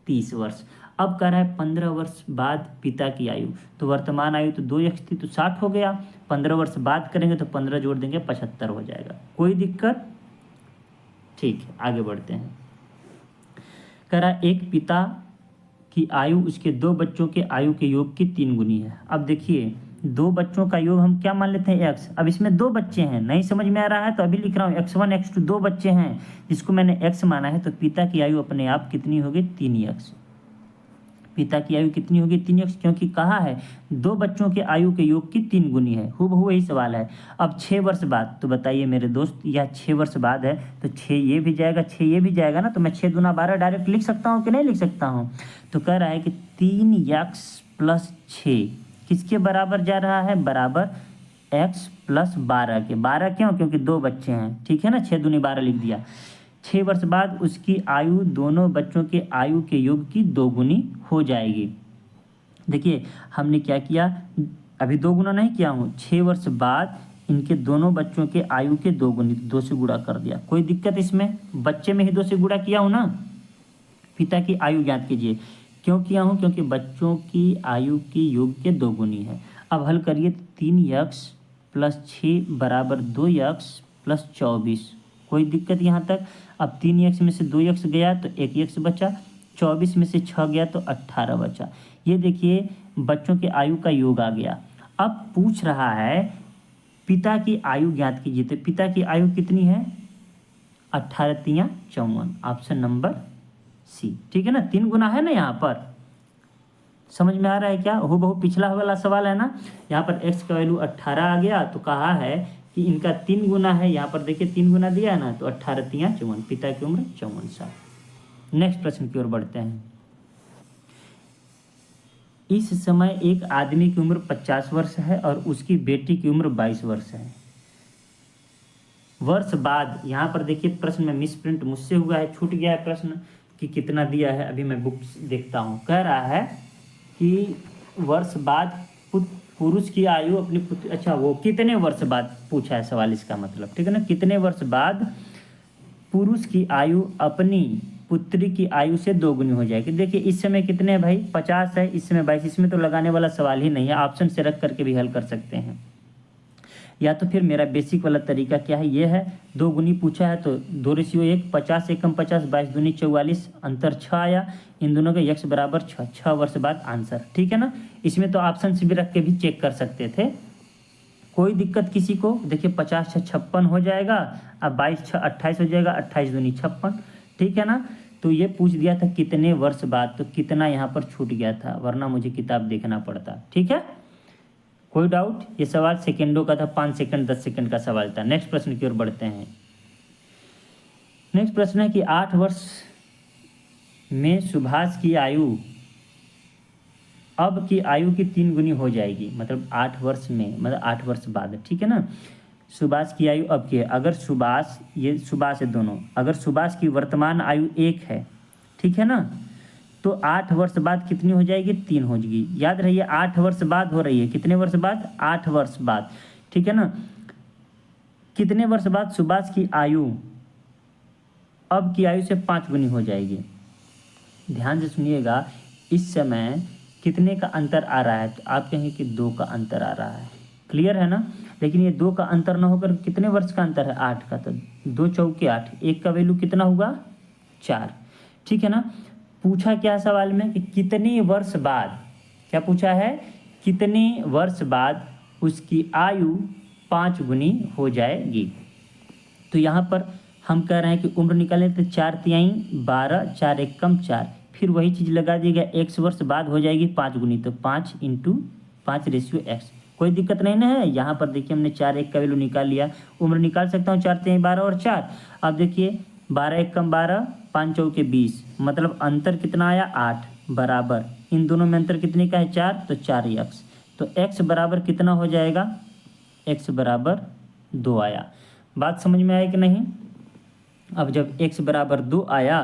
30 वर्ष। अब कह रहा है 15 वर्ष बाद पिता की आयु, तो वर्तमान आयु तो 2x थी तो 60 हो गया, 15 वर्ष बाद करेंगे तो 15 जोड़ देंगे 75 हो जाएगा। कोई दिक्कत? ठीक है, आगे बढ़ते हैं। कह रहा है एक पिता की आयु उसके 2 बच्चों के आयु के योग की 3 गुनी है। अब देखिए 2 बच्चों का योग हम क्या मान लेते हैं, x। अब इसमें 2 बच्चे हैं, नहीं समझ में आ रहा है तो अभी लिख रहा हूँ x1 x2 2 बच्चे हैं जिसको मैंने x माना है, तो पिता की आयु अपने आप कितनी होगी, 3x। पिता की आयु कितनी होगी, 3x, क्योंकि कहा है 2 बच्चों के आयु के योग की 3 गुनी है। हूबहू यही सवाल है। अब 6 वर्ष बाद, तो बताइए मेरे दोस्त, यह 6 वर्ष बाद है तो 6 ये भी जाएगा, 6 ये भी जाएगा ना, तो मैं 6 दूना 12 डायरेक्ट लिख सकता हूँ कि नहीं लिख सकता हूँ। तो कह रहा है कि 3x प्लस 6 किसके बराबर जा रहा है, बराबर x प्लस 12 के। 12 क्यों, क्योंकि 2 बच्चे हैं, ठीक है ना, 6 दूनी 12 लिख दिया। 6 वर्ष बाद उसकी आयु दोनों बच्चों के आयु के योग की 2 गुनी हो जाएगी। देखिए हमने क्या किया, अभी 2 गुना नहीं किया हूँ, 6 वर्ष बाद इनके दोनों बच्चों के आयु के 2 गुनी, 2 से गुणा कर दिया। कोई दिक्कत इसमें, बच्चे में ही 2 से गुणा किया हूँ ना। पिता की आयु ज्ञात कीजिए, क्यों किया हूँ, क्योंकि बच्चों की आयु की योग के 2 गुनी है। अब हल करिए, 3x प्लस 6 बराबर 2x प्लस 24। कोई दिक्कत यहाँ तक? अब 3x में से 2x गया तो 1x बचा, 24 में से 6 गया तो 18 बचा। ये देखिए बच्चों के आयु का योग आ गया। अब पूछ रहा है पिता की आयु ज्ञात कीजिए, तो पिता की आयु कितनी है, 18 तियाँ 54, ऑप्शन नंबर सी, ठीक है ना। 3 गुना है ना यहाँ पर, समझ में आ रहा है क्या, हूबहू पिछला वाला सवाल है ना। यहाँ पर x का वैल्यू 18 आ गया, तो कहा है कि इनका 3 गुना है। यहाँ पर देखिए 3 गुना दिया है ना, तो 18 तियाँ 54, पिता की उम्र 54 साल। नेक्स्ट प्रश्न की ओर बढ़ते हैं। इस समय एक आदमी की उम्र 50 वर्ष है और उसकी बेटी की उम्र 22 वर्ष है। वर्ष बाद, यहाँ पर देखिए प्रश्न में मिस प्रिंट मुझसे हुआ है, छूट गया है प्रश्न कि कितना दिया है, अभी मैं बुक देखता हूँ। कह रहा है कि वर्ष बाद पुरुष की आयु अपनी पुत्री, अच्छा वो कितने वर्ष बाद पूछा है सवाल, इसका मतलब, ठीक है ना, कितने वर्ष बाद पुरुष की आयु अपनी पुत्री की आयु से 2 गुनी हो जाएगी। देखिए इस समय कितने हैं भाई, 50 है, इस समय 22, इसमें तो लगाने वाला सवाल ही नहीं है, ऑप्शन से रख करके भी हल कर सकते हैं। या तो फिर मेरा बेसिक वाला तरीका क्या है, ये है 2 गुनी पूछा है तो 2:1, 50 एकम 50, 22 दूनी 44, अंतर 6 आया, इन दोनों का x बराबर 6, 6 वर्ष बाद आंसर, ठीक है ना। इसमें तो ऑप्शन से भी रख के भी चेक कर सकते थे, कोई दिक्कत किसी को। देखिए 50 6 56 हो जाएगा, अब 22 6 28 हो जाएगा, 28 दूनी 56, ठीक है ना। तो ये पूछ दिया था कितने वर्ष बाद, तो कितना यहाँ पर छूट गया था, वरना मुझे किताब देखना पड़ता, ठीक है। कोई डाउट, ये सवाल सेकेंडों का था, 5 सेकंड 10 सेकंड का सवाल था। नेक्स्ट प्रश्न की ओर बढ़ते हैं। नेक्स्ट प्रश्न है कि 8 वर्ष में सुभाष की आयु अब की आयु की 3 गुनी हो जाएगी, मतलब 8 वर्ष में, मतलब 8 वर्ष बाद, ठीक है ना। सुभाष की आयु अब की है, अगर सुभाष, ये सुभाष है दोनों, अगर सुभाष की वर्तमान आयु 1 है, ठीक है ना, तो 8 वर्ष बाद कितनी हो जाएगी, 3 हो जाएगी। याद रहिए 8 वर्ष बाद हो रही है, कितने वर्ष बाद, 8 वर्ष बाद, ठीक है ना। कितने वर्ष बाद सुभाष की आयु अब की आयु से 5 गुनी हो जाएगी। ध्यान से सुनिएगा, इस समय कितने का अंतर आ रहा है, तो आप कहेंगे कि 2 का अंतर आ रहा है, क्लियर है ना। लेकिन ये 2 का अंतर ना होकर कितने वर्ष का अंतर है, 8 का, तो 2 चौके 8, 1 का वैल्यू कितना हुआ, 4, ठीक है ना। पूछा क्या सवाल में कि कितने वर्ष बाद, क्या पूछा है, कितने वर्ष बाद उसकी आयु 5 गुनी हो जाएगी। तो यहाँ पर हम कह रहे हैं कि उम्र निकालें तो 4 तिहाई 12, 4 एकम 4, फिर वही चीज़ लगा दिएगा, x वर्ष बाद हो जाएगी 5 गुनी, तो 5 × 5/x। कोई दिक्कत नहीं ना है। यहाँ पर देखिए हमने 4 1 का वैल्यू निकाल लिया, उम्र निकाल सकता हूँ, 4 तिहाई 12 और 4। अब देखिए 12 एकम 12, 5 चौके 20, मतलब अंतर कितना आया, 8, बराबर इन दोनों में अंतर कितने का है, 4, तो 4x, तो x बराबर कितना हो जाएगा, x बराबर 2 आया। बात समझ में आया कि नहीं। अब जब x बराबर 2 आया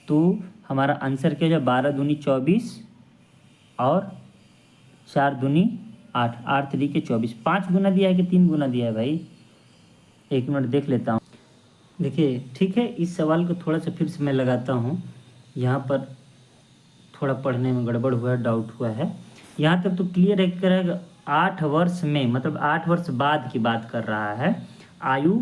तो हमारा आंसर क्या है, 12 दूनी 24 और 4 दूनी 8, 8 3 के 24, 5 गुना दिया है कि 3 गुना दिया है भाई? 1 मिनट देख लेता हूँ। देखिए ठीक है, इस सवाल को थोड़ा सा फिर से मैं लगाता हूँ। यहाँ पर थोड़ा पढ़ने में गड़बड़ हुआ है, डाउट हुआ है। यहाँ तक तो क्लियर है, करेगा 8 वर्ष में, मतलब 8 वर्ष बाद की बात कर रहा है। आयु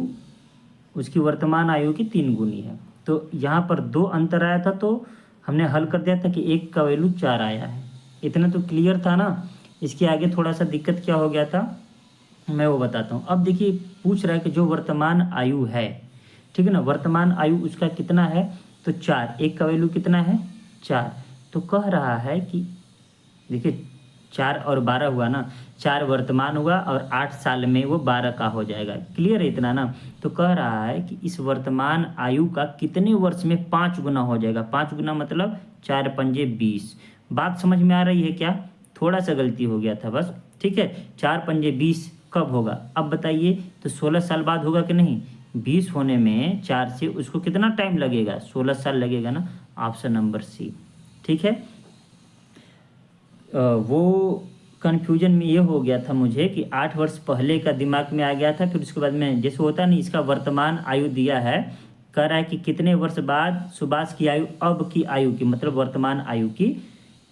उसकी वर्तमान आयु की 3 गुनी है। तो यहाँ पर 2 अंतर आया था, तो हमने हल कर दिया था कि 1 का वैल्यू 4 आया है। इतना तो क्लियर था ना। इसके आगे थोड़ा सा दिक्कत क्या हो गया था, मैं वो बताता हूँ। अब देखिए पूछ रहा है कि जो वर्तमान आयु है, ठीक है ना, वर्तमान आयु उसका कितना है, तो 4, 1 का वैल्यू कितना है 4। तो कह रहा है कि देखिए 4 और 12 हुआ ना, 4 वर्तमान हुआ और 8 साल में वो 12 का हो जाएगा। क्लियर है इतना ना। तो कह रहा है कि इस वर्तमान आयु का कितने वर्ष में 5 गुना हो जाएगा। 5 गुना मतलब 4 पंजे 20। बात समझ में आ रही है क्या? थोड़ा सा गलती हो गया था बस, ठीक है। 4 पंजे 20 कब होगा अब बताइए, तो 16 साल बाद होगा कि नहीं। 20 होने में 4 से उसको कितना टाइम लगेगा, 16 साल लगेगा ना। ऑप्शन नंबर सी, ठीक है। वो कन्फ्यूजन में ये हो गया था मुझे कि 8 वर्ष पहले का दिमाग में आ गया था, फिर उसके बाद में जैसे होता नहीं, इसका वर्तमान आयु दिया है, कह रहा है कि कितने वर्ष बाद सुभाष की आयु अब की आयु की, मतलब वर्तमान आयु की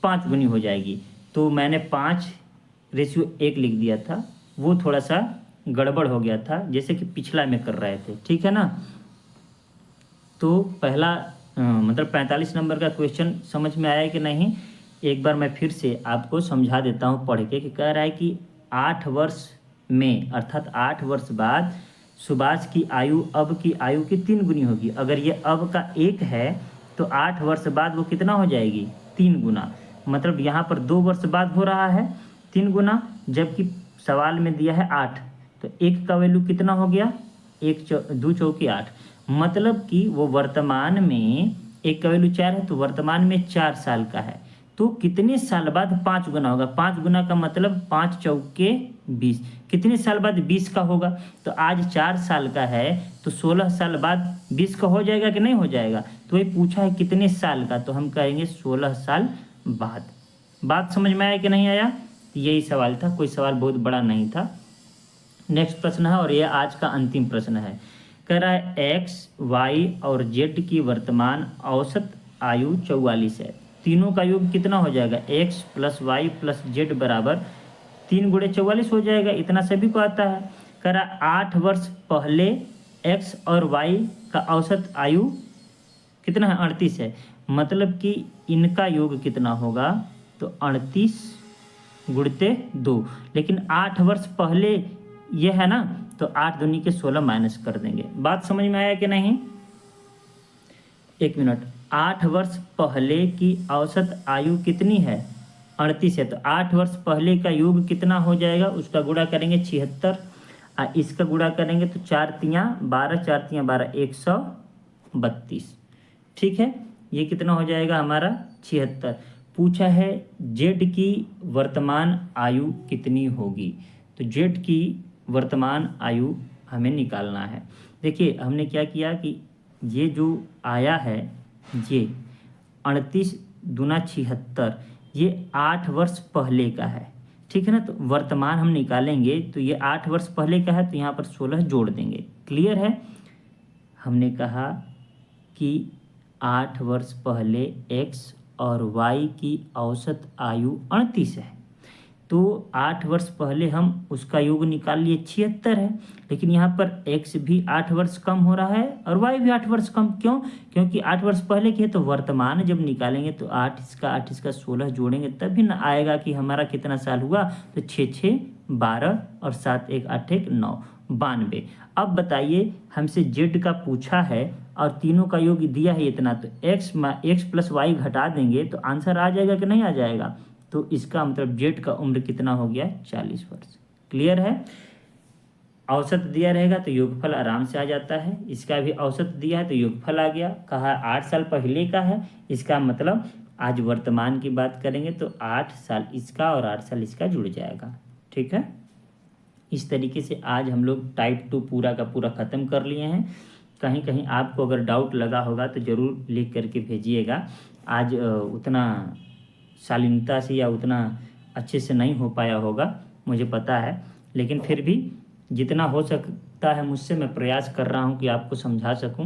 5 गुनी हो जाएगी। तो मैंने 5:1 लिख दिया था, वो थोड़ा सा गड़बड़ हो गया था, जैसे कि पिछला में कर रहे थे, ठीक है ना। तो पहला मतलब 45 नंबर का क्वेश्चन समझ में आया कि नहीं, एक बार मैं फिर से आपको समझा देता हूँ पढ़ के, कि कह रहा है कि 8 वर्ष में, अर्थात 8 वर्ष बाद सुभाष की आयु अब की आयु की 3 गुनी होगी। अगर ये अब का 1 है तो 8 वर्ष बाद वो कितना हो जाएगी, 3 गुना। मतलब यहाँ पर 2 वर्ष बाद हो रहा है 3 गुना, जबकि सवाल में दिया है 8। तो 1 का वैल्यू कितना हो गया, 2 चौकी 8। मतलब कि वो वर्तमान में 1 का वैल्यू 4 है, तो वर्तमान में 4 साल का है। तो कितने साल बाद 5 गुना होगा, 5 गुना का मतलब 5 चौके 20। कितने साल बाद 20 का होगा, तो आज 4 साल का है तो 16 साल बाद 20 का हो जाएगा कि नहीं हो जाएगा। तो ये पूछा है कितने साल का, तो हम कहेंगे 16 साल बाद। बात समझ में आया कि नहीं आया, यही सवाल था, कोई सवाल बहुत बड़ा नहीं था। नेक्स्ट प्रश्न है, और ये आज का अंतिम प्रश्न है। कह रहा है एक्स, वाई और जेड की वर्तमान औसत आयु 44 है। तीनों का योग कितना हो जाएगा, X plus Y plus Z बराबर 3 गुणे 44 हो जाएगा। इतना सभी को आता है। कह रहा 8 वर्ष पहले एक्स और वाई का औसत आयु कितना है, 38 है। मतलब कि इनका योग कितना होगा, तो 38 गुणते 2। लेकिन 8 वर्ष पहले ये है ना, तो 8 दूनी के 16 माइनस कर देंगे। बात समझ में आया कि नहीं, एक मिनट। 8 वर्ष पहले की औसत आयु कितनी है, 38 है। तो 8 वर्ष पहले का योग कितना हो जाएगा, उसका गुणा करेंगे 76, इसका गुणा करेंगे तो 4 तियाँ 12, 4 तियाँ 12, 132। ठीक है, ये कितना हो जाएगा हमारा 76। पूछा है जेड की वर्तमान आयु कितनी होगी, तो जेड की वर्तमान आयु हमें निकालना है। देखिए हमने क्या किया कि ये जो आया है ये 38 दूना 76, ये 8 वर्ष पहले का है, ठीक है ना। तो वर्तमान हम निकालेंगे तो ये 8 वर्ष पहले का है, तो यहाँ पर 16 जोड़ देंगे। क्लियर है। हमने कहा कि 8 वर्ष पहले एक्स और वाई की औसत आयु 38 है, तो 8 वर्ष पहले हम उसका योग निकाल लिए 76 है। लेकिन यहाँ पर एक्स भी 8 वर्ष कम हो रहा है और वाई भी 8 वर्ष कम। क्यों? क्योंकि 8 वर्ष पहले की है, तो वर्तमान जब निकालेंगे तो 8 इसका 16 जोड़ेंगे तभी ना आएगा कि हमारा कितना साल हुआ। तो 6 6 12 और 7 1 8 1 9 92। अब बताइए हमसे जेड का पूछा है और तीनों का योग दिया है इतना, तो एक्स प्लस वाई घटा देंगे तो आंसर आ जाएगा कि नहीं आ जाएगा। तो इसका मतलब जेड का उम्र कितना हो गया, 40 वर्ष। क्लियर है। औसत दिया रहेगा तो योगफल आराम से आ जाता है। इसका भी औसत दिया है तो योगफल आ गया। कहा 8 साल पहले का है, इसका मतलब आज वर्तमान की बात करेंगे तो 8 साल इसका और 8 साल इसका जुड़ जाएगा। ठीक है। इस तरीके से आज हम लोग टाइप 2 पूरा का पूरा ख़त्म कर लिए हैं। कहीं कहीं आपको अगर डाउट लगा होगा तो ज़रूर लिख करके भेजिएगा। आज उतना शालीनता से या उतना अच्छे से नहीं हो पाया होगा, मुझे पता है, लेकिन फिर भी जितना हो सकता है मुझसे मैं प्रयास कर रहा हूँ कि आपको समझा सकूँ।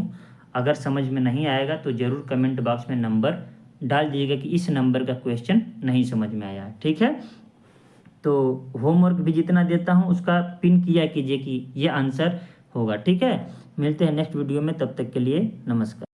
अगर समझ में नहीं आएगा तो ज़रूर कमेंट बॉक्स में नंबर डाल दीजिएगा कि इस नंबर का क्वेश्चन नहीं समझ में आया, ठीक है। तो होमवर्क भी जितना देता हूँ उसका पिन किया कीजिए कि ये आंसर होगा, ठीक है। मिलते हैं नेक्स्ट वीडियो में, तब तक के लिए नमस्कार।